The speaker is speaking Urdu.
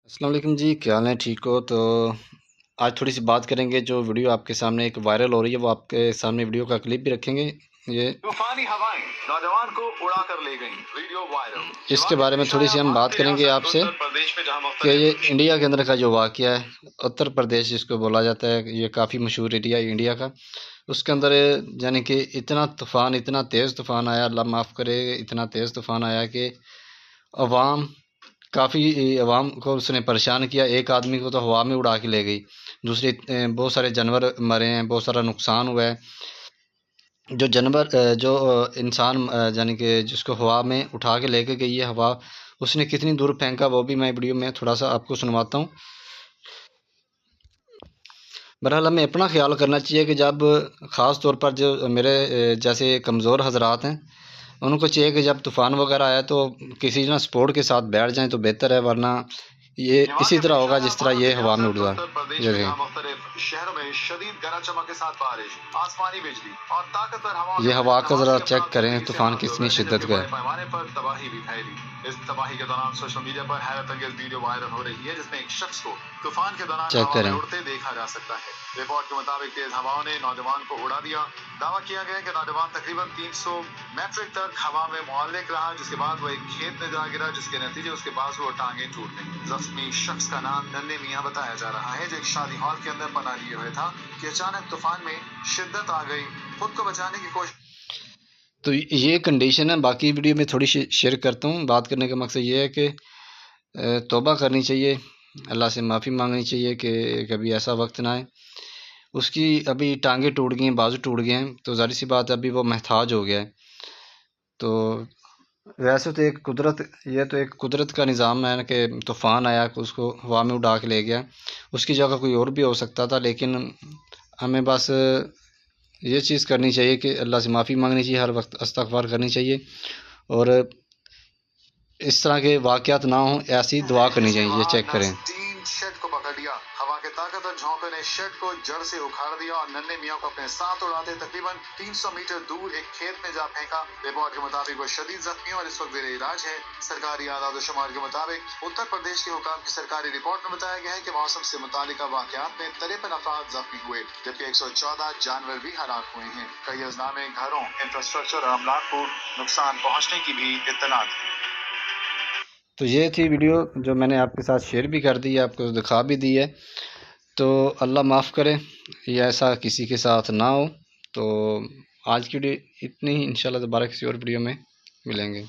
السلام علیکم جی، کیا حال ہے؟ ٹھیک ہو؟ تو آج تھوڑی سی بات کریں گے. جو ویڈیو آپ کے سامنے ایک وائرل ہو رہی ہے وہ آپ کے سامنے ویڈیو کا کلپ بھی رکھیں گے. یہ طوفانی ہوائیں نوجوان کو اڑا کر لے گئیں، ویڈیو وائرل. اس کے بارے میں تھوڑی سی ہم بات کریں گے آپ سے کہ یہ انڈیا کے اندر کا جو واقعہ ہے، اتر پردیش جس کو بولا جاتا ہے، یہ کافی مشہور ایریا ہے انڈیا کا. اس کے اندر یعنی کہ اتنا تیز طوفان آیا، اللہ معاف کرے، اتنا تیز طوفان آیا کہ عوام کو اس نے پریشان کیا. ایک آدمی کو تو ہوا میں اڑا کے لے گئی، دوسرے بہت سارے جانور مرے ہیں، بہت سارا نقصان ہوا ہے. جو انسان یعنی کہ جس کو ہوا میں اٹھا کے لے کے گئی ہے ہوا، اس نے کتنی دور پھینکا وہ بھی میں ویڈیو میں تھوڑا سا آپ کو سنواتا ہوں. بہرحال ہمیں اپنا خیال کرنا چاہیے کہ جب خاص طور پر جو میرے جیسے کمزور حضرات ہیں، ان کو چاہیے کہ جب طوفان وغیرہ آیا تو کسی جگہ سپورٹ کے ساتھ بیٹھ جائیں تو بہتر ہے، ورنہ یہ اسی طرح ہوگا جس طرح یہ ہوا میں اڑ گیا. یہ دیکھیں، مختلف شہروں میں شدید گرج چمک کے ساتھ بارش، آسمانی بجلی اور طاقتور ہواؤں یہ ہوا کا ذرا چیک کریں طوفان کتنی شدت کا ہے. پیمانے پر تباہی بھی پھیلی. اس تباہی کے دوران سوشل میڈیا پر حیرت انگیز ویڈیو وائرل ہو رہی ہے جس میں ایک شخص کو طوفان کے دوران چیک ہوا میں کریں. اڑتے دیکھا جا سکتا ہے. رپورٹ کے مطابق تیز ہواؤں نے نوجوان کو اڑا دیا. دعویٰ کیا گیا کہ نوجوان تقریباً 300 میٹرک تک ہوا میں معلق رہا، جس کے بعد وہ ایک کھیت میں جا گرا، جس کے نتیجے اس کے بازو اور ٹانگیں ٹوٹ گئیں. زخمی شخص کا نام ننے میاں بتایا جا رہا ہے، جو ایک شادی ہال کے اندر پناہ لیے ہوئے تھا کہ اچانک طوفان میں شدت آ گئی. خود کو بچانے کی کوشش. تو یہ کنڈیشن ہے. باقی ویڈیو میں تھوڑی شیئر کرتا ہوں. بات کرنے کا مقصد یہ ہے کہ توبہ کرنی چاہیے، اللہ سے معافی مانگنی چاہیے کہ کبھی ایسا وقت نہ آئے. اس کی ابھی ٹانگیں ٹوٹ گئی ہیں، بازو ٹوٹ گئے ہیں، تو ظاہر سی بات ہے ابھی وہ محتاج ہو گیا ہے. تو ویسے تو یہ تو ایک قدرت کا نظام ہے کہ طوفان آیا کہ اس کو ہوا میں اڑا کے لے گیا. اس کی جگہ کوئی اور بھی ہو سکتا تھا، لیکن ہمیں بس یہ چیز کرنی چاہیے کہ اللہ سے معافی مانگنی چاہیے، ہر وقت استغفار کرنی چاہیے، اور اس طرح کے واقعات نہ ہوں ایسی دعا کرنی چاہیے. یہ چیک کریں. شیڈ کو پکڑ لیا. ہوا کے طاقتور جھونکے نے شیڈ کو جڑ سے اکھاڑ دیا اور ننے میاں کو اپنے ساتھ اڑاتے تقریباً 300 میٹر دور ایک کھیت میں جا پھینکا. رپورٹ کے مطابق وہ شدید زخمی اور اس وقت زیر علاج ہے. سرکاری اعداد و شمار کے مطابق اتر پردیش کے حکام کی سرکاری رپورٹ میں بتایا گیا ہے کہ موسم سے متعلقہ واقعات میں 53 افراد زخمی ہوئے، جبکہ 114 جانور بھی ہلاک ہوئے ہیں. کئی اضلاع میں گھروں، انفراسٹرکچر اور املاک کو نقصان پہنچنے کی بھی اطلاعات ہیں. تو یہ تھی ویڈیو جو میں نے آپ کے ساتھ شیئر بھی کر دی ہے، آپ کو دکھا بھی دی ہے. تو اللہ معاف کرے یہ ایسا کسی کے ساتھ نہ ہو. تو آج کی ویڈیو اتنی ہی، انشاءاللہ دوبارہ کسی اور ویڈیو میں ملیں گے.